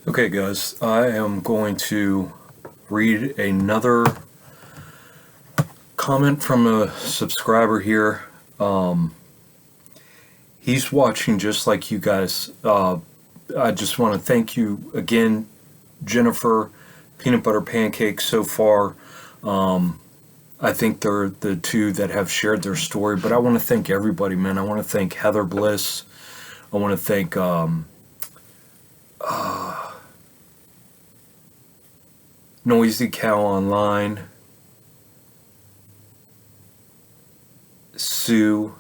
Okay, guys, I am going to read another comment from a subscriber here. He's watching just like you guys. I just want to thank you again, Jennifer, Peanut Butter Pancake, so far. I think they're the two that have shared their story, but I want to thank everybody, man. I want to thank Heather Bliss. I want to thank Noisy Cow Online, Sue,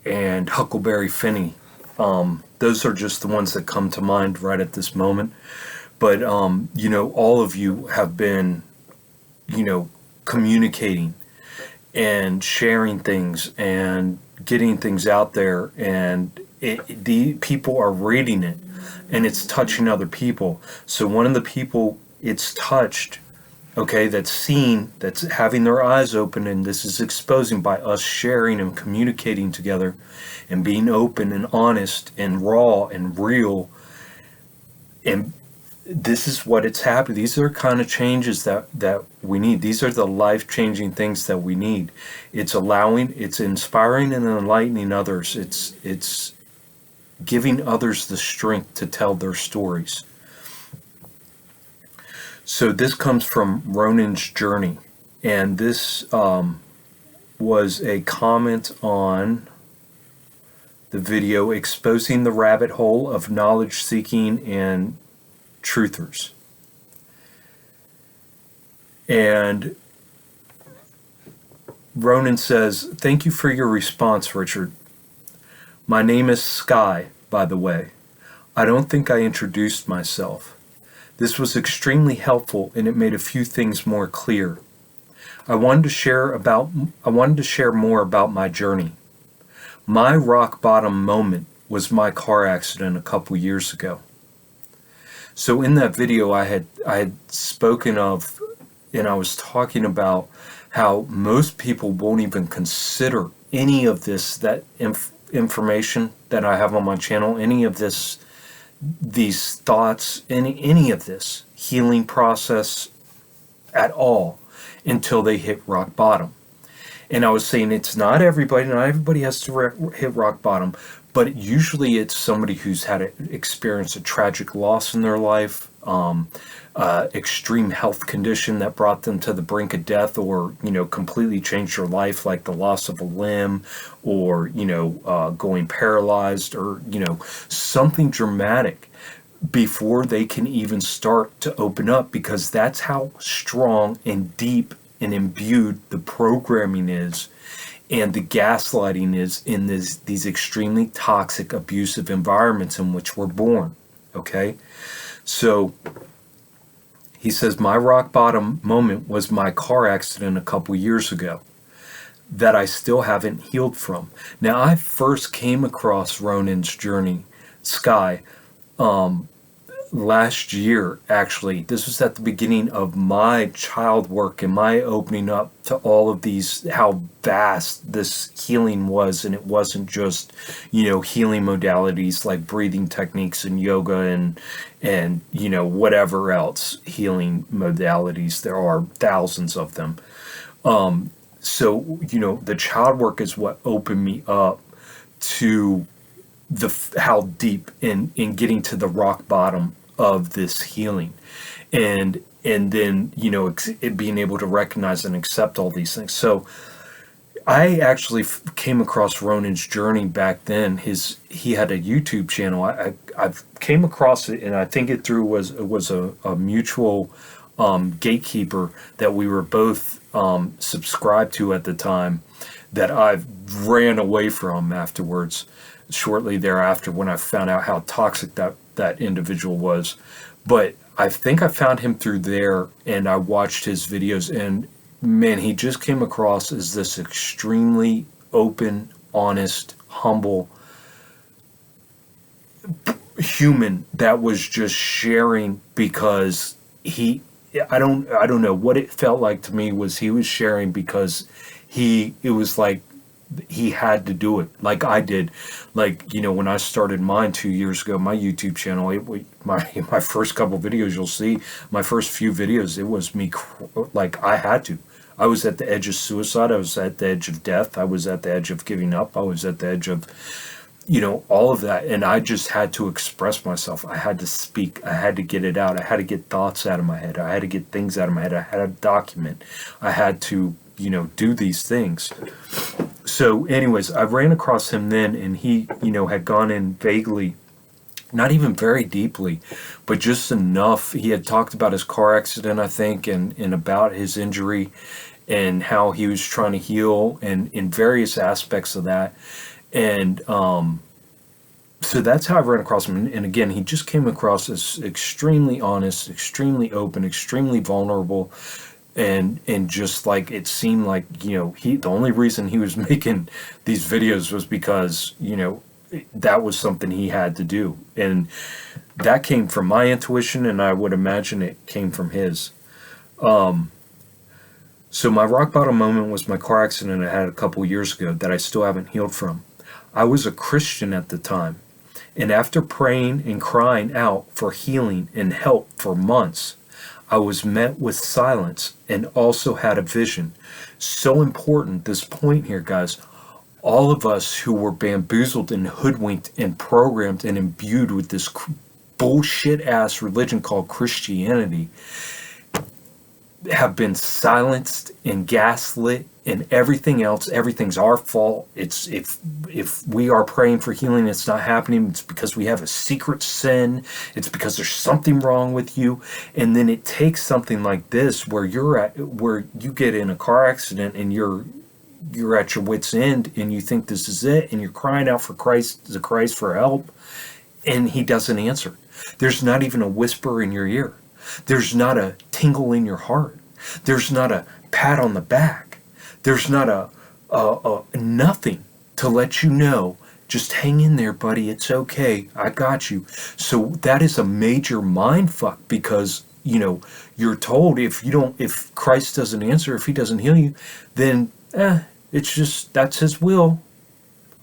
and Huckleberry Finney. Those are just the ones that come to mind right at this moment. But, all of you have been, communicating and sharing things and getting things out there. And the people are reading it and it's touching other people. So one of the people it's touched, okay, that's seen, that's having their eyes open, and this is exposing by us sharing and communicating together and being open and honest and raw and real. And this is what it's happening. These are kind of changes that we need. These are the life-changing things that we need. It's allowing, it's inspiring and enlightening others. It's giving others the strength to tell their stories. So this comes from Ronan's Journey, and this was a comment on the video exposing the rabbit hole of knowledge seeking and truthers. And Ronan says, "Thank you for your response, Richard. My name is Sky, by the way. I don't think I introduced myself. This was extremely helpful and it made a few things more clear. I wanted to share more about my journey. My rock bottom moment was my car accident a couple years ago." So in that video I had spoken of, and I was talking about how most people won't even consider any of this, that information that I have on my channel, any of this, these thoughts, any of this healing process at all, until they hit rock bottom. And I was saying it's not everybody has to hit rock bottom, but usually it's somebody who's had experienced a tragic loss in their life, extreme health condition that brought them to the brink of death, or completely changed their life, like the loss of a limb, or going paralyzed, or something dramatic, before they can even start to open up, because that's how strong and deep and imbued the programming is and the gaslighting is in these extremely toxic, abusive environments in which we're born. Okay? So he says, my rock bottom moment was my car accident a couple years ago that I still haven't healed from. Now, I first came across Ronan's Journey, Sky, last year, actually. This was at the beginning of my child work and my opening up to all of these, how vast this healing was. And it wasn't just, healing modalities like breathing techniques and yoga and whatever else healing modalities. There are thousands of them. So, the child work is what opened me up to how deep in getting to the rock bottom of this healing, and then it being able to recognize and accept all these things. So I actually came across Ronan's Journey back then. He had a YouTube channel. I came across it, and I think it was a mutual gatekeeper that we were both subscribed to at the time, that I ran away from afterwards, shortly thereafter, when I found out how toxic that individual was. But I think I found him through there, and I watched his videos, and man, he just came across as this extremely open, honest, humble human that was just sharing because I don't know what it felt like to me. Was he was sharing because it was like he had to do it like I did. Like, when I started mine 2 years ago, my YouTube channel, my first couple videos, you'll see my first few videos, it was me, like I had to. I was at the edge of suicide. I was at the edge of death. I was at the edge of giving up. I was at the edge of, all of that. And I just had to express myself. I had to speak. I had to get it out. I had to get thoughts out of my head. I had to get things out of my head. I had to document. I had to, do these things. So anyways, I ran across him then, and he, had gone in vaguely, not even very deeply, but just enough. He had talked about his car accident, I think, and about his injury and how he was trying to heal and in various aspects of that. And so that's how I ran across him. And again, he just came across as extremely honest, extremely open, extremely vulnerable. And just like it seemed like, the only reason he was making these videos was because, that was something he had to do. And that came from my intuition, and I would imagine it came from his. So my rock bottom moment was my car accident I had a couple years ago that I still haven't healed from. I was a Christian at the time, and after praying and crying out for healing and help for months, I was met with silence and also had a vision. So important, this point here, guys. All of us who were bamboozled and hoodwinked and programmed and imbued with this bullshit ass religion called Christianity have been silenced and gaslit and everything else. Everything's our fault. It's if we are praying for healing, it's not happening. It's because we have a secret sin. It's because there's something wrong with you. And then it takes something like this where you get in a car accident and you're at your wit's end and you think this is it, and you're crying out for Christ for help, and he doesn't answer. There's not even a whisper in your ear. There's not a tingle in your heart. There's not a pat on the back. There's not a nothing to let you know, just hang in there, buddy. It's okay. I got you. So that is a major mind fuck, because you're told if Christ doesn't answer, if he doesn't heal you, then it's just, that's his will.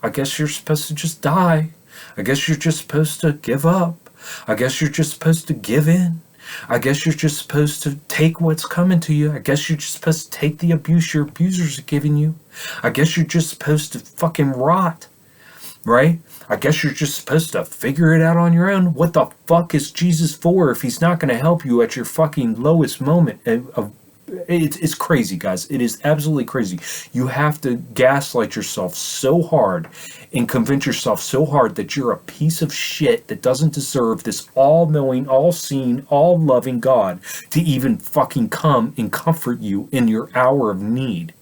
I guess you're supposed to just die. I guess you're just supposed to give up. I guess you're just supposed to give in. I guess you're just supposed to take what's coming to you. I guess you're just supposed to take the abuse your abusers are giving you. I guess you're just supposed to fucking rot, right? I guess you're just supposed to figure it out on your own. What the fuck is Jesus for if he's not going to help you at your fucking lowest moment? It's crazy, guys. It is absolutely crazy. You have to gaslight yourself so hard and convince yourself so hard that you're a piece of shit that doesn't deserve this all-knowing, all-seeing, all-loving God to even fucking come and comfort you in your hour of need.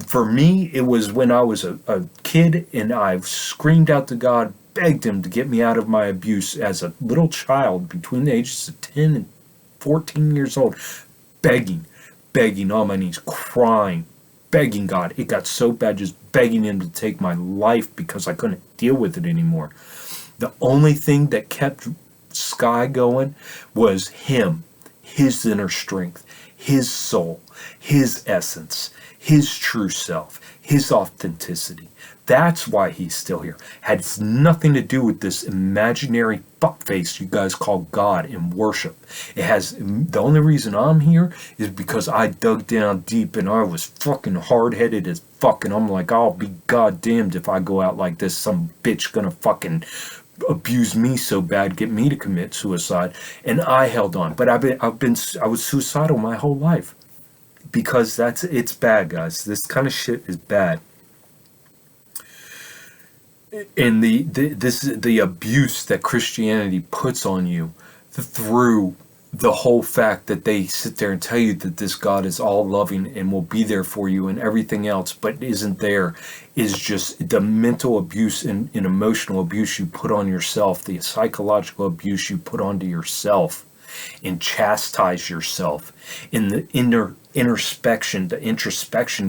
For me, it was when I was a kid and I screamed out to God, begged him to get me out of my abuse as a little child between the ages of 10 and 14 years old, begging on my knees, crying, begging God. It got so bad, just begging him to take my life because I couldn't deal with it anymore. The only thing that kept Sky going was him, his inner strength, his soul, his essence, his true self, his authenticity. That's why he's still here. Had nothing to do with this imaginary fuckface you guys call God and worship. It has, the only reason I'm here is because I dug down deep and I was fucking hard-headed as fuck, and I'm like, I'll be goddamned if I go out like this. Some bitch gonna fucking abuse me so bad, get me to commit suicide. And I held on. But I was suicidal my whole life. Because it's bad, guys. This kind of shit is bad. And the abuse that Christianity puts on you through the whole fact that they sit there and tell you that this God is all loving and will be there for you and everything else, but isn't there, is just the mental abuse and emotional abuse you put on yourself, the psychological abuse you put onto yourself, and chastise yourself in the introspection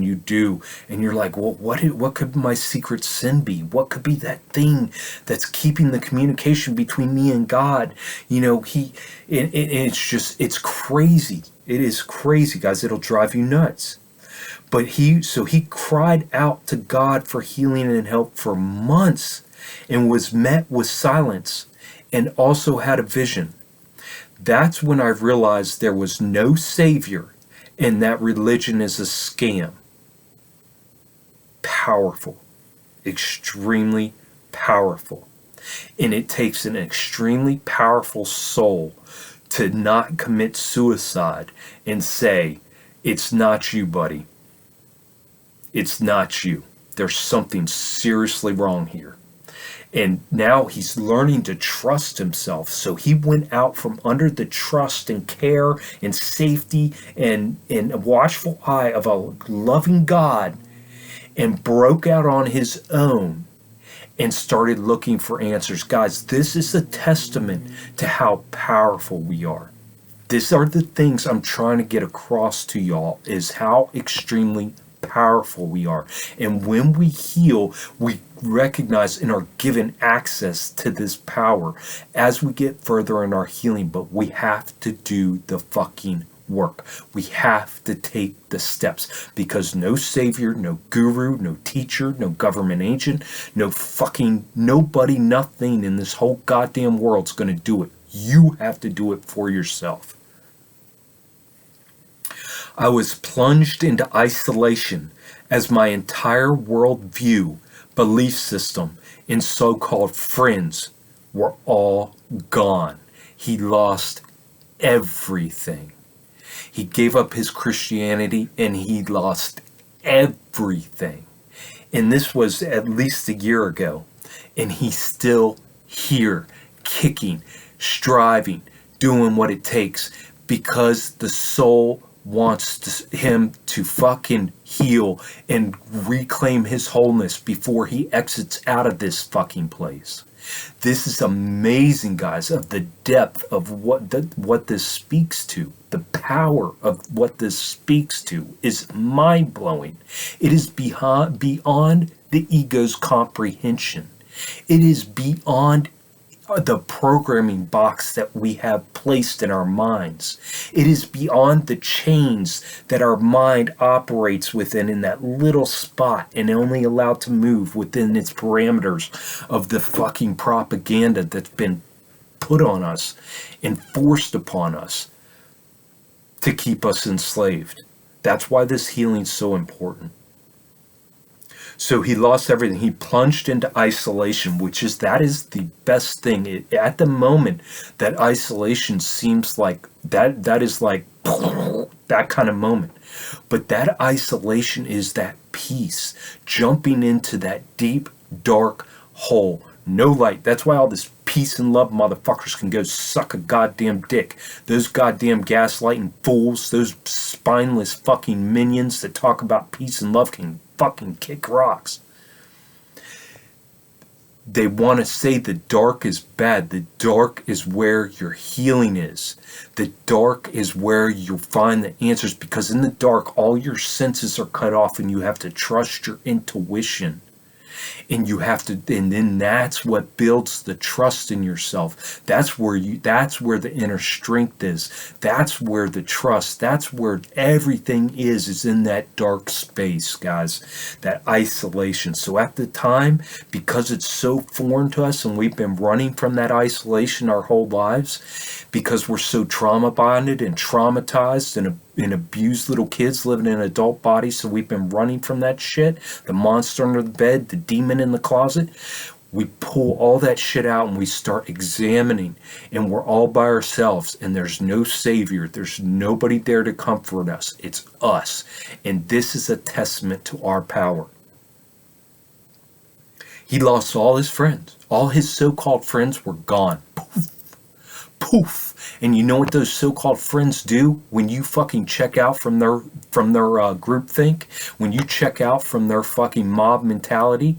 you do, and you're like, well, what could my secret sin be? What could be that thing that's keeping the communication between me and God? It's crazy. It is crazy, guys. It'll drive you nuts. But he cried out to God for healing and help for months and was met with silence and also had a vision. That's when I realized there was no savior and that religion is a scam. Powerful, extremely powerful. And it takes an extremely powerful soul to not commit suicide and say, it's not you, buddy. It's not you. There's something seriously wrong here. And now he's learning to trust himself. So he went out from under the trust and care and safety and a watchful eye of a loving God and broke out on his own and started looking for answers. Guys, this is a testament to how powerful we are. These are the things I'm trying to get across to y'all, is how extremely powerful we are. And when we heal, we recognize and are given access to this power as we get further in our healing. But we have to do the fucking work. We have to take the steps, because no savior, no guru, no teacher, no government agent, no fucking nobody, nothing in this whole goddamn world's going to do it. You have to do it for yourself. I was plunged into isolation as my entire worldview, belief system, and so-called friends were all gone. He lost everything. He gave up his Christianity and he lost everything. And this was at least a year ago. And he's still here, kicking, striving, doing what it takes, because the soul wants him to fucking heal and reclaim his wholeness before he exits out of this fucking place. This is amazing, guys, of the depth of what this speaks to. The power of what this speaks to is mind-blowing. It is beyond the ego's comprehension. It is beyond the programming box that we have placed in our minds. It is beyond the chains that our mind operates within in that little spot and only allowed to move within its parameters of the fucking propaganda that's been put on us and forced upon us to keep us enslaved. That's why this healing's so important. So he lost everything. He plunged into isolation, that is the best thing. At the moment, that isolation seems like that is like that kind of moment. But that isolation is that peace, jumping into that deep, dark hole. No light. That's why all this peace and love motherfuckers can go suck a goddamn dick. Those goddamn gaslighting fools, those spineless fucking minions that talk about peace and love can fucking kick rocks. They want to say the dark is bad. The dark is where your healing is. The dark is where you'll find the answers, because in the dark all your senses are cut off and you have to trust your intuition. And then that's what builds the trust in yourself. That's where the inner strength is. That's where the trust, that's where everything is in that dark space, guys. That isolation. So at the time, because it's so foreign to us and we've been running from that isolation our whole lives, because we're so trauma bonded and traumatized and abused little kids living in adult bodies, so we've been running from that shit, the monster under the bed, the demon in the closet. We pull all that shit out and we start examining, and we're all by ourselves, and there's no savior, there's nobody there to comfort us. It's us. And this is a testament to our power. He lost all his friends. All his so-called friends were gone. Poof. And you know what those so-called friends do when you fucking check out from their groupthink, when you check out from their fucking mob mentality?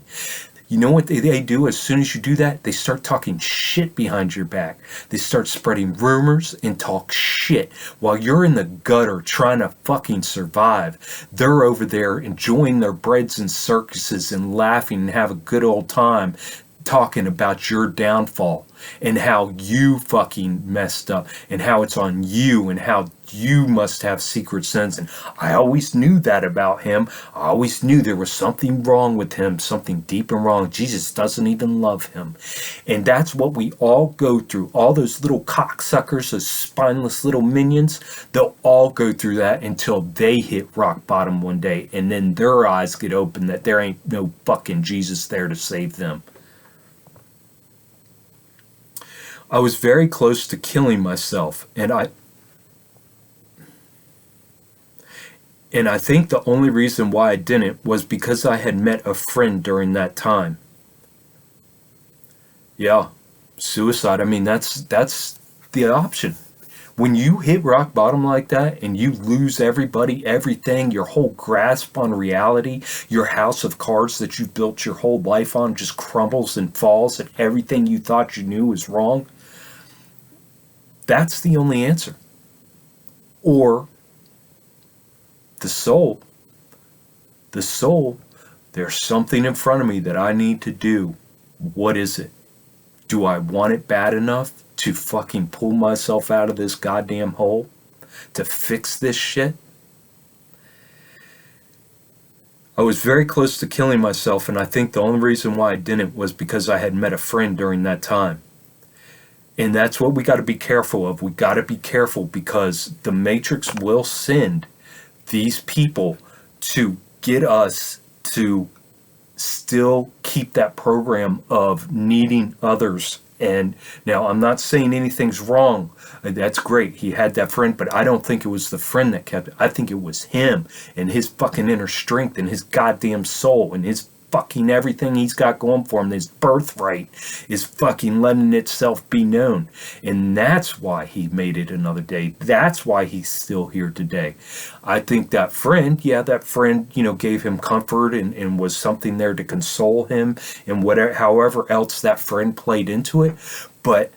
You know what they do as soon as you do that? They start talking shit behind your back. They start spreading rumors and talk shit. While you're in the gutter trying to fucking survive, they're over there enjoying their breads and circuses and laughing and have a good old time, talking about your downfall and how you fucking messed up and how it's on you and how you must have secret sins. And I always knew that about him. I always knew there was something wrong with him, something deep and wrong. Jesus doesn't even love him. And that's what we all go through. All those little cocksuckers, those spineless little minions, they'll all go through that until they hit rock bottom one day. And then their eyes get open that there ain't no fucking Jesus there to save them. I was very close to killing myself, and I think the only reason why I didn't was because I had met a friend during that time. Yeah, suicide. I mean, that's the option. When you hit rock bottom like that and you lose everybody, everything, your whole grasp on reality, your house of cards that you've built your whole life on just crumbles and falls, and everything you thought you knew was wrong, that's the only answer. Or the soul, there's something in front of me that I need to do. What is it? Do I want it bad enough to fucking pull myself out of this goddamn hole? To fix this shit? I was very close to killing myself, and I think the only reason why I didn't was because I had met a friend during that time. And that's what we got to be careful of. We got to be careful because the Matrix will send these people to get us to still keep that program of needing others. And now I'm not saying anything's wrong. That's great. He had that friend, but I don't think it was the friend that kept it. I think it was him and his fucking inner strength and his goddamn soul and his fucking everything he's got going for him. His birthright is fucking letting itself be known. And that's why he made it another day. That's why he's still here today. I think that friend, gave him comfort and was something there to console him and whatever, however else that friend played into it. But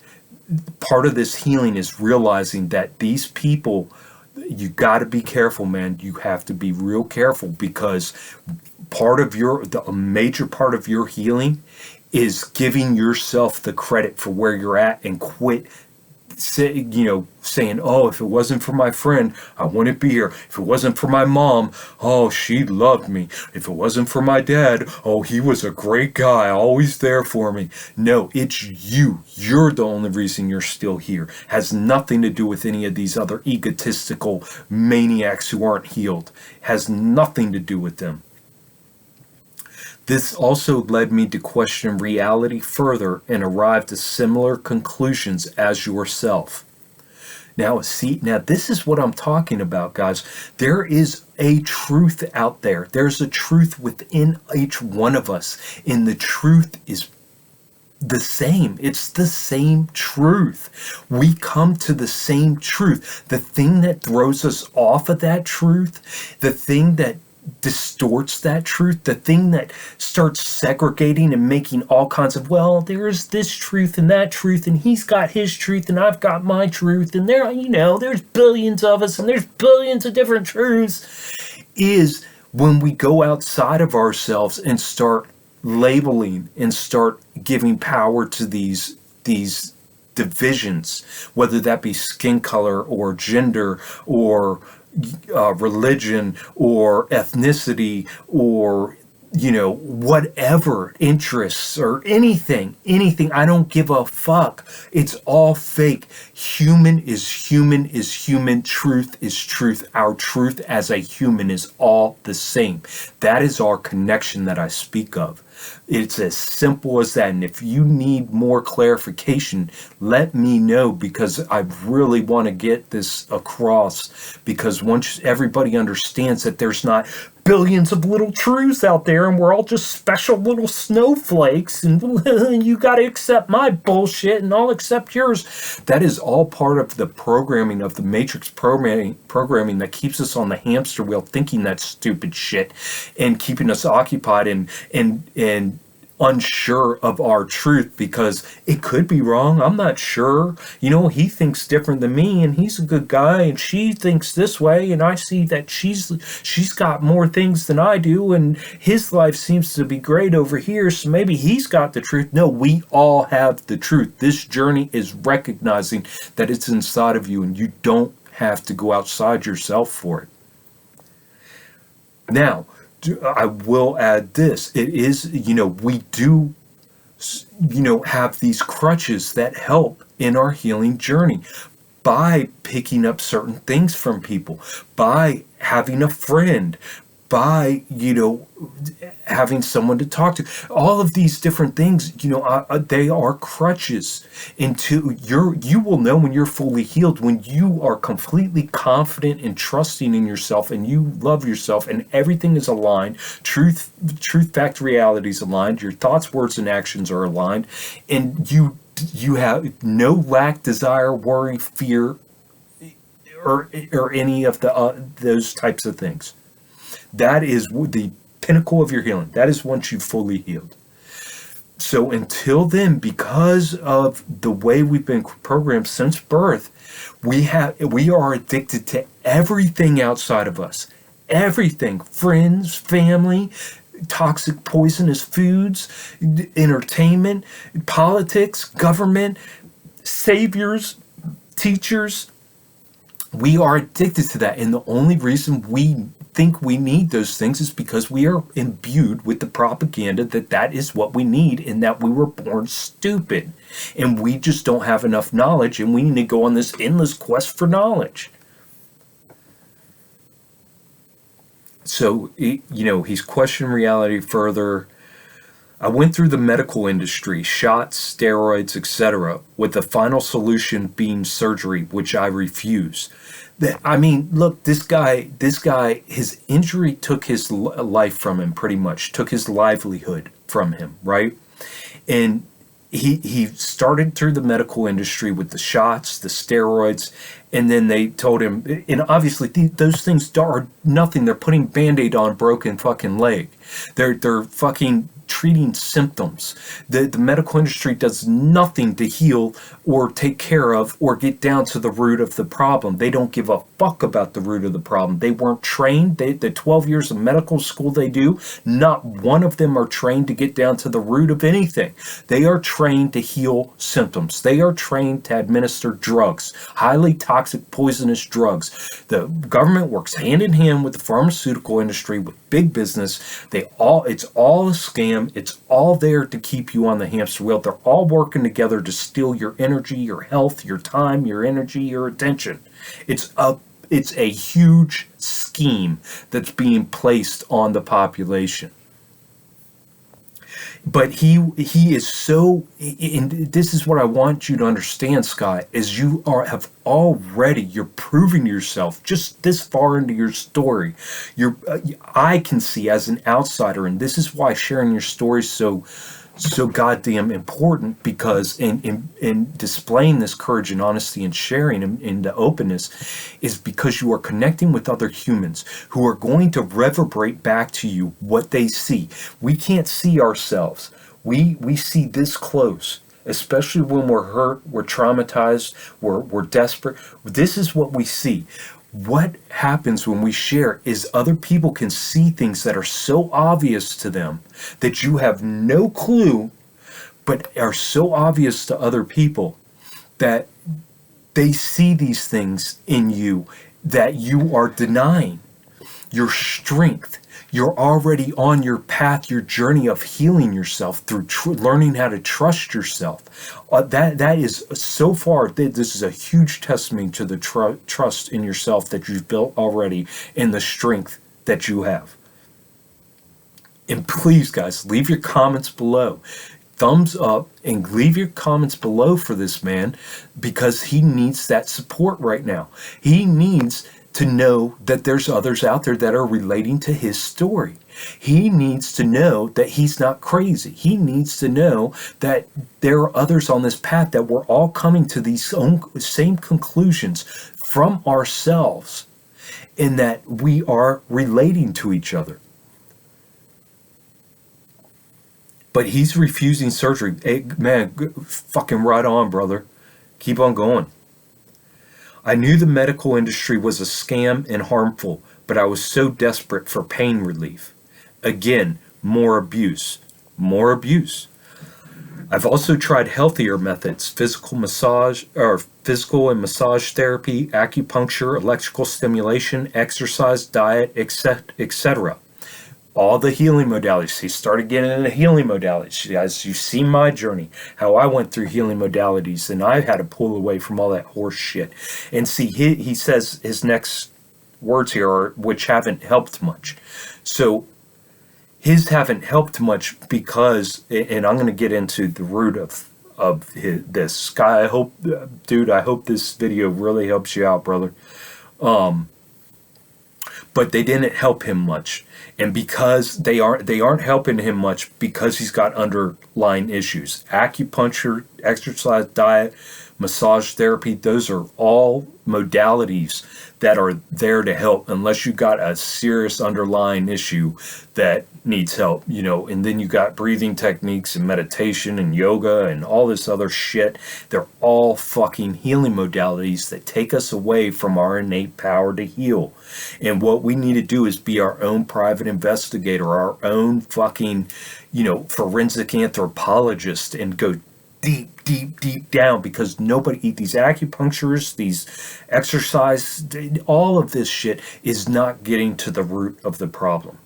part of this healing is realizing that these people, you got to be careful, man. You have to be real careful because a major part of your healing is giving yourself the credit for where you're at and quit saying, oh, if it wasn't for my friend, I wouldn't be here. If it wasn't for my mom, oh, she loved me. If it wasn't for my dad, oh, he was a great guy, always there for me. No, it's you. You're the only reason you're still here. Has nothing to do with any of these other egotistical maniacs who aren't healed. Has nothing to do with them. This also led me to question reality further and arrive to similar conclusions as yourself. Now, this is what I'm talking about, guys. There is a truth out there. There's a truth within each one of us, and the truth is the same. It's the same truth. We come to the same truth. The thing that throws us off of that truth, the thing that distorts that truth, the thing that starts segregating and making all kinds of, well, there's this truth and that truth, and he's got his truth and I've got my truth, and there's billions of us and there's billions of different truths, is when we go outside of ourselves and start labeling and start giving power to these divisions, whether that be skin color or gender or religion or ethnicity or whatever interests or anything, I don't give a fuck. It's all fake. Human is human. Truth is truth. Our truth as a human is all the same. That is our connection that I speak of. It's as simple as that. And if you need more clarification, let me know, because I really want to get this across, because once everybody understands that there's not billions of little truths out there and we're all just special little snowflakes and you got to accept my bullshit and I'll accept yours. That is all part of the programming of the Matrix programming that keeps us on the hamster wheel thinking that stupid shit and keeping us occupied and unsure of our truth because it could be wrong. I'm not sure. You know, he thinks different than me and he's a good guy and she thinks this way and I see that she's got more things than I do and his life seems to be great over here, so maybe he's got the truth. No, we all have the truth. This journey is recognizing that it's inside of you and you don't have to go outside yourself for it. Now, I will add this. It is, we do, have these crutches that help in our healing journey by picking up certain things from people, by having a friend, by, having someone to talk to. All of these different things, they are crutches into you will know when you're fully healed, when you are completely confident and trusting in yourself and you love yourself and everything is aligned, truth, fact, reality is aligned, your thoughts, words, and actions are aligned, and you have no lack, desire, worry, fear, or any of those types of things. That is the pinnacle of your healing. That is once you've fully healed. So until then, because of the way we've been programmed since birth, we are addicted to everything outside of us. Everything. Friends, family, toxic poisonous foods, entertainment, politics, government, saviors, teachers. We are addicted to that. And the only reason we think we need those things is because we are imbued with the propaganda that is what we need and that we were born stupid. And we just don't have enough knowledge and we need to go on this endless quest for knowledge. So, he's questioned reality further. I went through the medical industry, shots, steroids, etc., with the final solution being surgery, which I refuse. Look, this guy, his injury took his life from him, pretty much, took his livelihood from him, right? And he started through the medical industry with the shots, the steroids, and then they told him, and obviously those things are nothing. They're putting Band-Aid on a broken fucking leg. They're fucking treating symptoms. The medical industry does nothing to heal or take care of or get down to the root of the problem. They don't give a fuck about the root of the problem. They weren't trained. The 12 years of medical school they do, not one of them are trained to get down to the root of anything. They are trained to heal symptoms. They are trained to administer drugs, highly toxic, poisonous drugs. The government works hand in hand with the pharmaceutical industry, with big business. It's all a scam. It's all there to keep you on the hamster wheel. They're all working together to steal your energy, your health, your time, your energy, your attention. It's a huge scheme that's being placed on the population. But he is so, and this is what I want you to understand, Scott, is you're proving yourself just this far into your story. I can see as an outsider, and this is why sharing your story is so goddamn important, because in displaying this courage and honesty and sharing in the openness is because you are connecting with other humans who are going to reverberate back to you what they see. We can't see ourselves. We see this close, especially when we're hurt, we're traumatized, we're desperate. This is what we see. What happens when we share is other people can see things that are so obvious to them that you have no clue, but are so obvious to other people that they see these things in you that you are denying. Your strength. You're already on your path, your journey of healing yourself through learning how to trust yourself. That is so far. This is a huge testimony to the trust in yourself that you've built already and the strength that you have. And please, guys, leave your comments below. Thumbs up and leave your comments below for this man, because he needs that support right now. He needs to know that there's others out there that are relating to his story. He needs to know that he's not crazy. He needs to know that there are others on this path, that we're all coming to these same conclusions from ourselves, and that we are relating to each other. But he's refusing surgery. Hey, man, fucking right on, brother. Keep on going. I knew the medical industry was a scam and harmful, but I was so desperate for pain relief. Again, more abuse. More abuse. I've also tried healthier methods, physical and massage therapy, acupuncture, electrical stimulation, exercise, diet, etc. All the healing modalities. He started getting into healing modalities. As you've seen my journey, how I went through healing modalities, and I had to pull away from all that horse shit. And see, he says his next words here are, which haven't helped much. So his haven't helped much because, and I'm going to get into the root of this. Sky, I hope, dude, I hope this video really helps you out, brother. But they didn't help him much. And because they aren't helping him much because he's got underlying issues. Acupuncture, exercise, diet, massage therapy, those are all modalities that are there to help unless you got a serious underlying issue that needs help, and then you got breathing techniques and meditation and yoga and all this other shit. They're all fucking healing modalities that take us away from our innate power to heal. And what we need to do is be our own private investigator, our own fucking, forensic anthropologist, and go deep down, because nobody, these acupuncturists, these exercise, all of this shit is not getting to the root of the problem.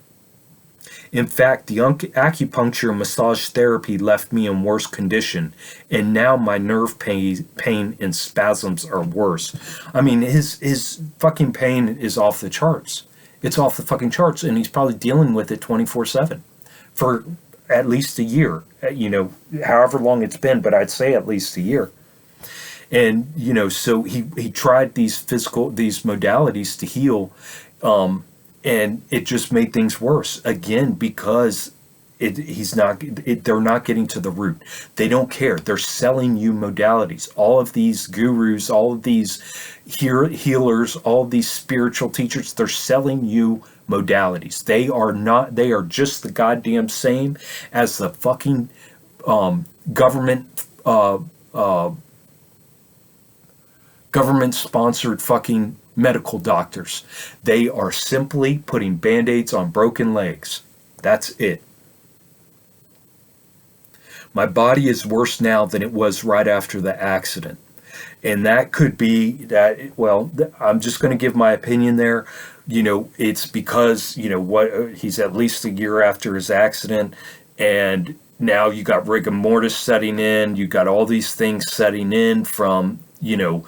In fact, the acupuncture and massage therapy left me in worse condition, and now my nerve pain and spasms are worse. I mean, his fucking pain is off the charts. It's off the fucking charts, and he's probably dealing with it 24/7 for at least a year, however long it's been, but I'd say at least a year. And, so he tried these modalities to heal, and it just made things worse again, because they're not getting to the root. They don't care. They're selling you modalities. All of these gurus, all of these healers, all of these spiritual teachers, they're selling you modalities. They are just the goddamn same as the fucking government sponsored fucking medical doctors. They are simply putting band-aids on broken legs. That's it. My body is worse now than it was right after the accident. And that could be that, well, I'm just going to give my opinion there. It's because, he's at least a year after his accident, and now you got rigor mortis setting in, you got all these things setting in from, and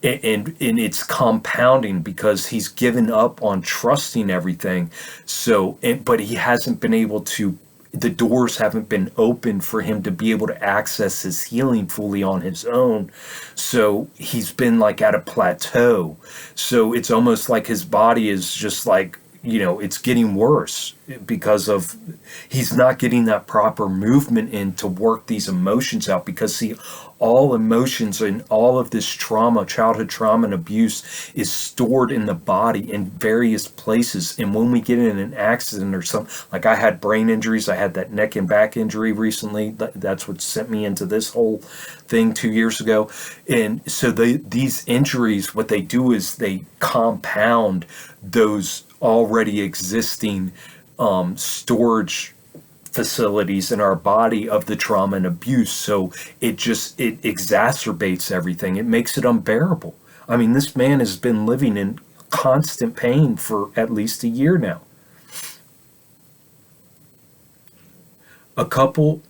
it's compounding because he's given up on trusting everything. So, but he hasn't been able to, the doors haven't been open for him to be able to access his healing fully on his own. So he's been like at a plateau. So it's almost like his body is just like, it's getting worse because of he's not getting that proper movement in to work these emotions out. Because see, all emotions and all of this trauma, childhood trauma and abuse, is stored in the body in various places. And when we get in an accident or something, like I had brain injuries, I had that neck and back injury recently. That's what sent me into this whole thing 2 years ago. And so these injuries, what they do is they compound those already existing storage facilities in our body of the trauma and abuse. So it exacerbates everything. It makes it unbearable. I mean, this man has been living in constant pain for at least a year now. A couple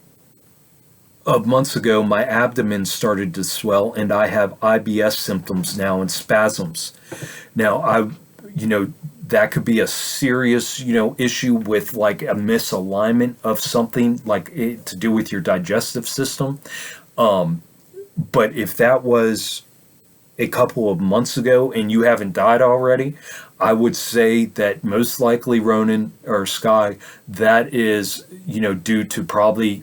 of months ago, my abdomen started to swell, and I have IBS symptoms now and spasms. Now, that could be a serious, issue with like a misalignment of something like to do with your digestive system. But if that was a couple of months ago and you haven't died already, I would say that most likely, Ronan or Sky, that is, due to probably,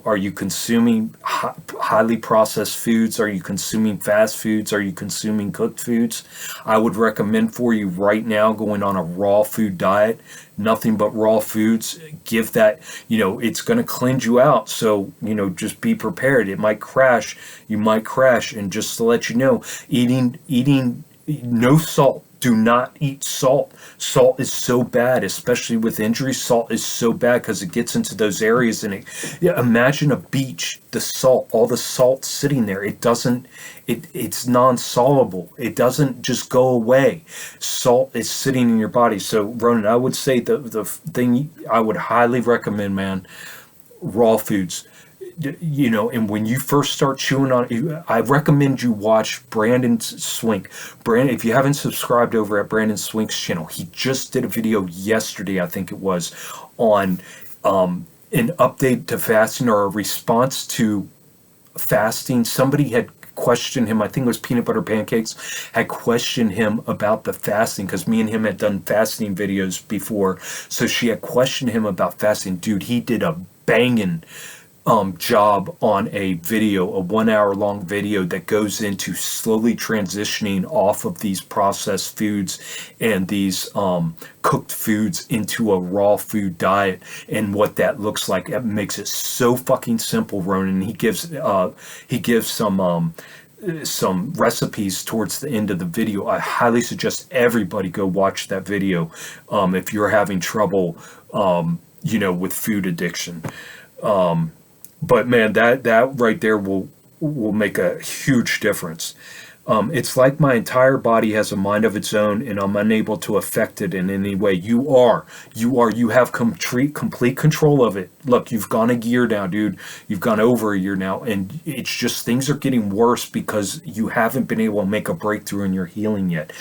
are you consuming highly processed foods? Are you consuming fast foods? Are you consuming cooked foods? I would recommend for you right now going on a raw food diet, nothing but raw foods. Give that, it's going to cleanse you out. So, just be prepared. It might crash. You might crash. And just to let you know, eating no salt. Do not eat salt. Salt is so bad, especially with injuries. Salt is so bad because it gets into those areas. And imagine a beach, the salt, all the salt sitting there. It's non-soluble. It doesn't just go away. Salt is sitting in your body. So, Ronan, I would say the thing I would highly recommend, man, raw foods. And when you first start chewing on it, I recommend you watch Brandon Swink. Brandon, if you haven't subscribed over at Brandon Swink's channel, he just did a video yesterday, I think it was, on an update to fasting or a response to fasting. Somebody had questioned him, I think it was Peanut Butter Pancakes, had questioned him about the fasting because me and him had done fasting videos before. So she had questioned him about fasting. Dude, he did a banging job on a video, a 1 hour long video that goes into slowly transitioning off of these processed foods and these cooked foods into a raw food diet and what that looks like. It makes it so fucking simple, Ronan. He gives some recipes towards the end of the video. I highly suggest everybody go watch that video if you're having trouble with food addiction. But man, that right there will make a huge difference. It's like my entire body has a mind of its own, and I'm unable to affect it in any way. You have complete control of it. Look, you've gone a year now, dude. You've gone over a year now, and it's just things are getting worse because you haven't been able to make a breakthrough in your healing yet.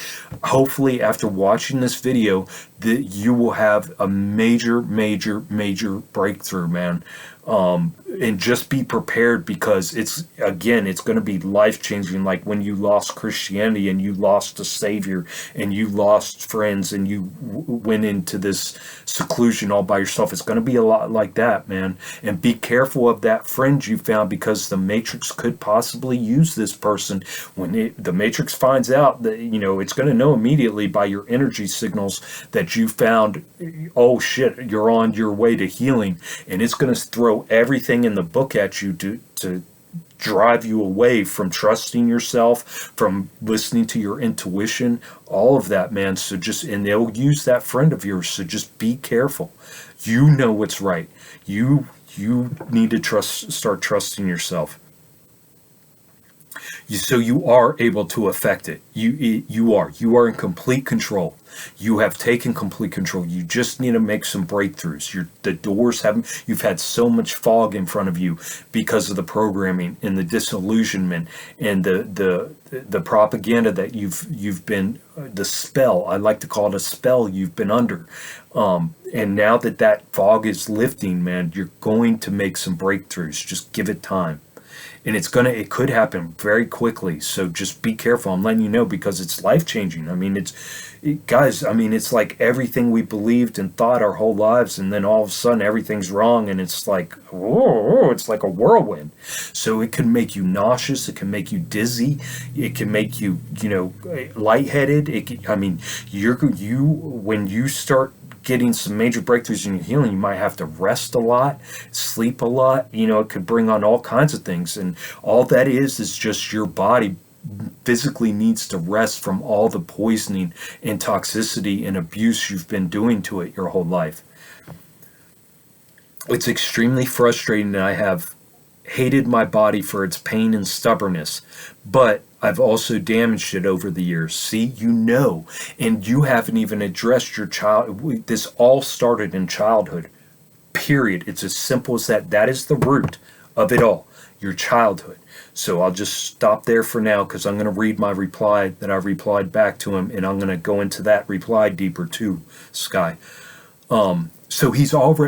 Hopefully, after watching this video, that you will have a major breakthrough, man. And just be prepared because it's going to be life changing. Like when you lost Christianity and you lost a savior and you lost friends and you went into this seclusion all by yourself. It's going to be a lot like that, man. And be careful of that friend you found because the Matrix could possibly use this person. When the Matrix finds out that, it's going to know immediately by your energy signals that you found, oh shit, you're on your way to healing, and it's going to throw everything in the book at you to drive you away from trusting yourself, from listening to your intuition, all of that, man. So and they'll use that friend of yours. So just be careful. You know what's right. You need to start trusting yourself. So you are able to affect it. You are in complete control. You have taken complete control. You just need to make some breakthroughs. The doors haven't. You've had so much fog in front of you because of the programming and the disillusionment and the propaganda that you've been, the spell. I like to call it a spell you've been under. And now that fog is lifting, man, you're going to make some breakthroughs. Just give it time. And it could happen very quickly. So just be careful. I'm letting you know because it's life changing. I mean, it's like everything we believed and thought our whole lives, and then all of a sudden everything's wrong, and it's like, whoa, it's like a whirlwind. So it can make you nauseous. It can make you dizzy. It can make you, lightheaded. When you start getting some major breakthroughs in your healing, you might have to rest a lot, sleep a lot. It could bring on all kinds of things. And all that is just your body physically needs to rest from all the poisoning and toxicity and abuse you've been doing to it your whole life. It's extremely frustrating that I have hated my body for its pain and stubbornness, but I've also damaged it over the years. See, and you haven't even addressed your child. This all started in childhood, period. It's as simple as that. That is the root of it all, your childhood. So I'll just stop there for now because I'm going to read my reply that I replied back to him, and I'm going to go into that reply deeper too, Sky. So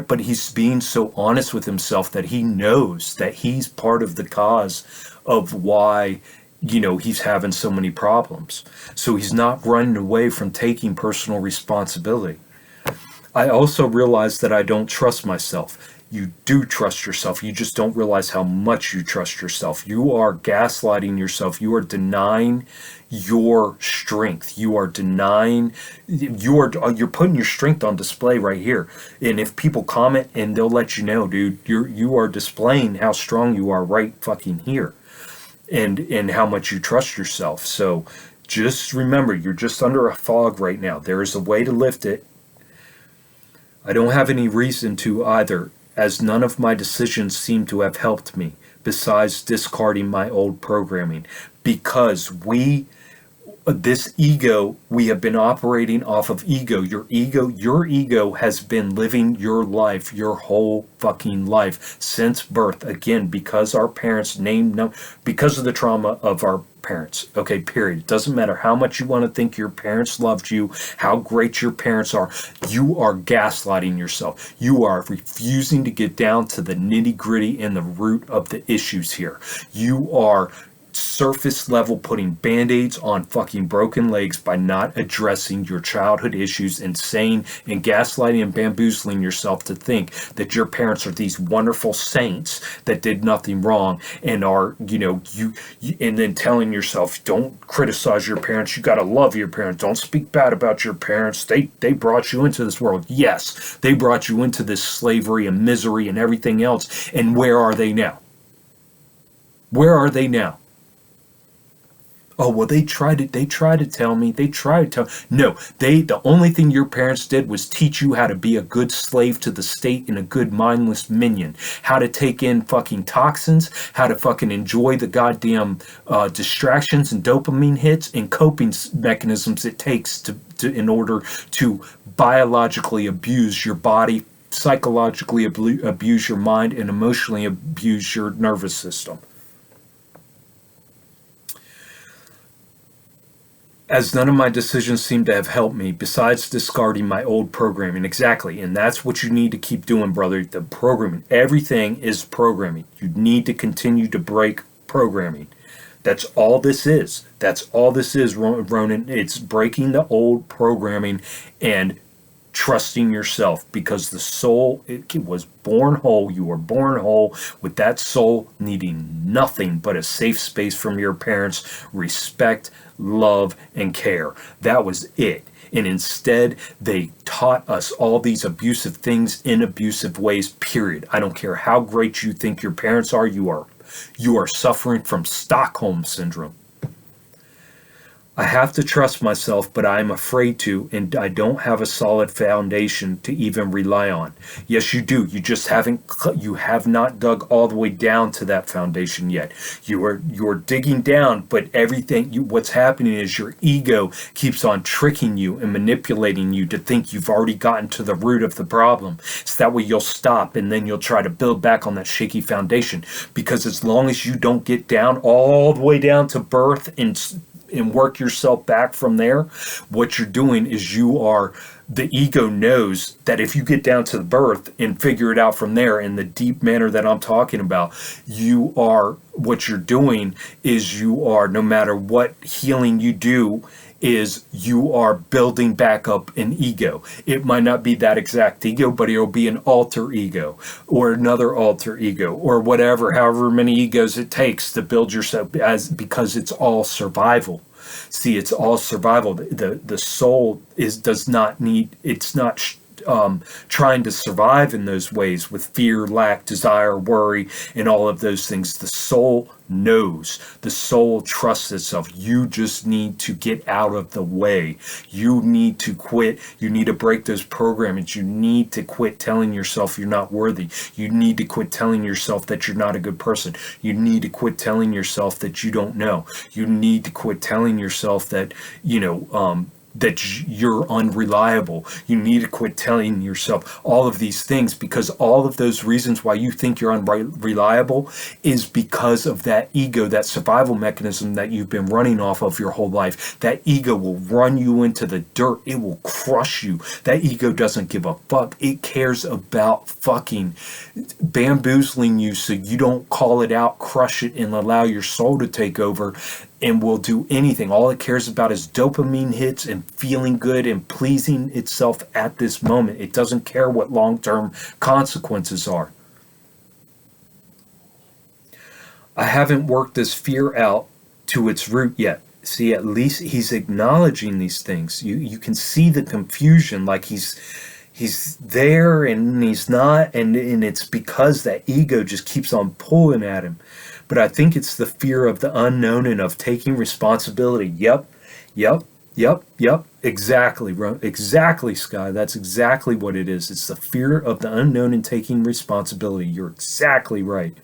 but he's being so honest with himself that he knows that he's part of the cause of why he's having so many problems. So he's not running away from taking personal responsibility. I also realize that I don't trust myself. You do trust yourself. You just don't realize how much you trust yourself. You are gaslighting yourself. You are denying your strength. You are denying you're putting your strength on display right here. And if people comment, and they'll let you know, dude, you are displaying how strong you are right fucking here. And how much you trust yourself. So just remember, you're just under a fog right now. There is a way to lift it. I don't have any reason to either, as none of my decisions seem to have helped me, besides discarding my old programming. Because this ego, we have been operating off of ego. Your ego has been living your life, your whole fucking life since birth. Again, because our parents because of the trauma of our parents. Okay, period. It doesn't matter how much you want to think your parents loved you, how great your parents are. You are gaslighting yourself. You are refusing to get down to the nitty gritty and the root of the issues here. You are surface level putting band-aids on fucking broken legs by not addressing your childhood issues and saying and gaslighting and bamboozling yourself to think that your parents are these wonderful saints that did nothing wrong and are, you and then telling yourself, don't criticize your parents, you got to love your parents, don't speak bad about your parents, they brought you into this world. Yes, they brought you into this slavery and misery and everything else. And where are they now? Where are they now? Oh, well, they tried to tell me. No, the only thing your parents did was teach you how to be a good slave to the state and a good mindless minion. How to take in fucking toxins, how to fucking enjoy the goddamn distractions and dopamine hits and coping mechanisms it takes in order to biologically abuse your body, psychologically abuse your mind, and emotionally abuse your nervous system. As none of my decisions seem to have helped me, besides discarding my old programming. Exactly. And that's what you need to keep doing, brother. The programming. Everything is programming. You need to continue to break programming. That's all this is. That's all this is, Ronan. It's breaking the old programming and trusting yourself, because the soul, it was born whole. You were born whole with that soul needing nothing but a safe space from your parents, respect, love, and care. That was it. And instead, they taught us all these abusive things in abusive ways, period. I don't care how great you think your parents are, you are suffering from Stockholm Syndrome. I have to trust myself, but I am afraid to, and I don't have a solid foundation to even rely on. Yes, you do. You have not dug all the way down to that foundation yet. You're digging down, but what's happening is your ego keeps on tricking you and manipulating you to think you've already gotten to the root of the problem. So that way you'll stop, and then you'll try to build back on that shaky foundation. Because as long as you don't get down all the way down to birth and work yourself back from there, what you're doing is the ego knows that if you get down to the birth and figure it out from there in the deep manner that I'm talking about, what you're doing is no matter what healing you do, is you are building back up an ego. It might not be that exact ego, but it'll be an alter ego or another alter ego or whatever, however many egos it takes to build yourself, because it's all survival. See, it's all survival. The soul it's not trying to survive in those ways with fear, lack, desire, worry, and all of those things. The soul knows. The soul trusts itself. You just need to get out of the way. You need to quit. You need to break those programmings. You need to quit telling yourself you're not worthy. You need to quit telling yourself that you're not a good person. You need to quit telling yourself that you don't know. You need to quit telling yourself that, that you're unreliable. You need to quit telling yourself all of these things, because all of those reasons why you think you're unreliable is because of that ego, that survival mechanism that you've been running off of your whole life. That ego will run you into the dirt. It will crush you. That ego doesn't give a fuck. It cares about fucking bamboozling you so you don't call it out, crush it, and allow your soul to take over, and will do anything. All it cares about is dopamine hits and feeling good and pleasing itself at this moment. It doesn't care what long-term consequences are. I haven't worked this fear out to its root yet. See, at least he's acknowledging these things. You can see the confusion, like he's there and he's not, and it's because that ego just keeps on pulling at him. But I think it's the fear of the unknown and of taking responsibility. Yep. Exactly, exactly, Sky. That's exactly what it is. It's the fear of the unknown and taking responsibility. You're exactly right.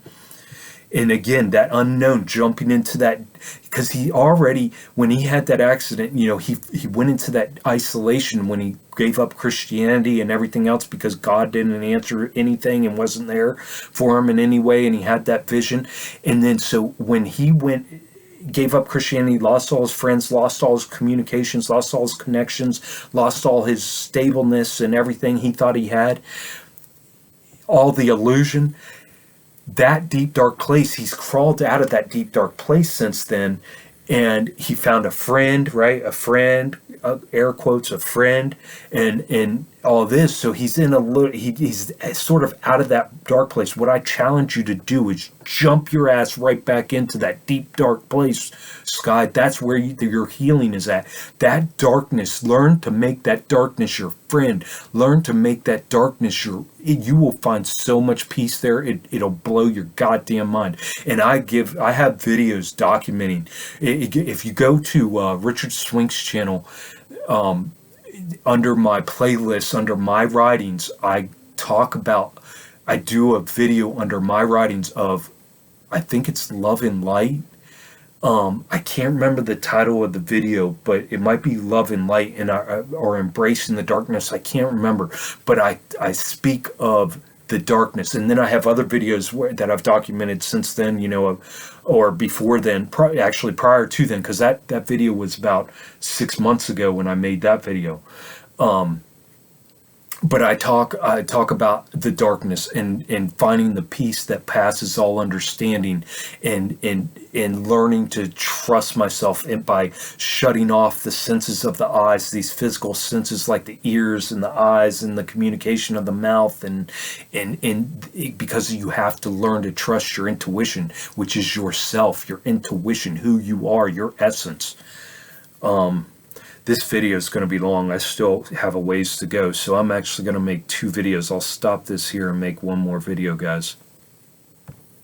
And again, that unknown, jumping into that, because he already, when he had that accident, he went into that isolation when he gave up Christianity and everything else, because God didn't answer anything and wasn't there for him in any way, and he had that vision. And then so when he gave up Christianity, lost all his friends, lost all his communications, lost all his connections, lost all his stableness and everything he thought he had, all the illusion, that deep dark place, he's crawled out of that deep dark place since then, and he found a friend, right? A friend, air quotes, a friend, and all this. So he's in he's sort of out of that dark place. What I challenge you to do is jump your ass right back into that deep dark place, Sky. That's where your healing is at. That darkness, learn to make that darkness your friend. Learn to make that darkness you will find so much peace there. It'll blow your goddamn mind. And I have videos documenting. If you go to Richard Swink's channel, under my playlist, under my writings, I do a video under my writings of, I think it's Love and Light. I can't remember the title of the video, but it might be Love and Light, or Embracing the Darkness. I can't remember, but I speak of the darkness, and then I have other videos that I've documented since then, or before then, actually prior to then, because that video was about 6 months ago when I made that video. But I talk about the darkness and finding the peace that passes all understanding, and learning to trust myself by shutting off the senses of the eyes, these physical senses like the ears and the eyes and the communication of the mouth, and because you have to learn to trust your intuition, which is yourself, your intuition, who you are, your essence. This video is going to be long. I still have a ways to go, so I'm actually going to make 2 videos. I'll stop this here and make one more video, guys.